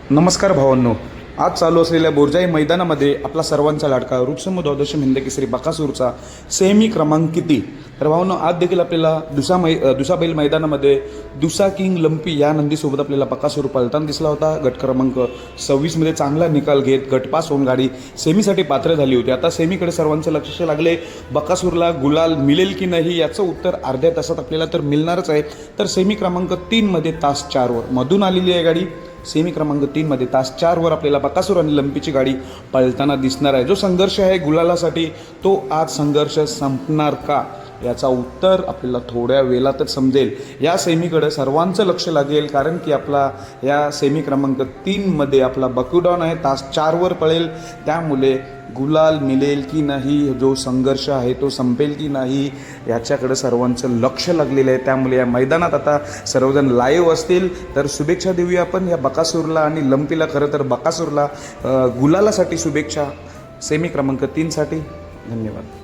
नमस्कार भावांनो, आज चालू असलेल्या बोरजाई मैदानामध्ये आपला सर्वांचा लाडका रूपसमूह द्वादश हिंद केसरी बकासूरचा सेमी क्रमांक किती. तर भावांनो, आज देखील आपल्याला दुसाबैल मैदानामध्ये दुसा किंग लंपी या नंदीसोबत आपल्याला बकासूर पळताना दिसला होता. गट क्रमांक 26 मध्ये चांगला निकाल घेत गट पास होऊन गाडी सेमीसाठी पात्र झाली होती. आता सेमीकडे सर्वांचं लक्ष लागले. बकासूरला गुलाल मिळेल की नाही याचं उत्तर अर्ध्या तासात आपल्याला तर मिळणारच आहे. तर सेमी क्रमांक 3 मध्ये तास 4 वर मधून आलेली आहे गाडी. सेमी क्रमांक 3 मध्ये तास 4 वर आपल्याला बकासूर आणि लंपीची गाडी पळताना दिसणार आहे. जो संघर्ष आहे गुलालासाठी, तो आज संघर्ष संपणार का याचा उत्तर आपल्याला थोड्या वेळातच समजेल. या सेमीकडे सर्वांचं लक्ष लागेल, कारण की आपला या सेमी क्रमांक 3 मध्ये आपला बकुडॉन आहे, तास 4 वर पळेल. त्यामुळे गुलाल मिळेल की नाही, जो संघर्ष आहे तो संपेल की नाही याच्याकडे सर्वांचं लक्ष लागलेलं आहे. त्यामुळे या मैदानात आता सर्वजण लाईव्ह असतील. तर शुभेच्छा देऊया आपण या बकासूरला आणि लंपीला. खरं तर बकासूरला गुलालासाठी शुभेच्छा सेमी क्रमांक 3 साठी. धन्यवाद.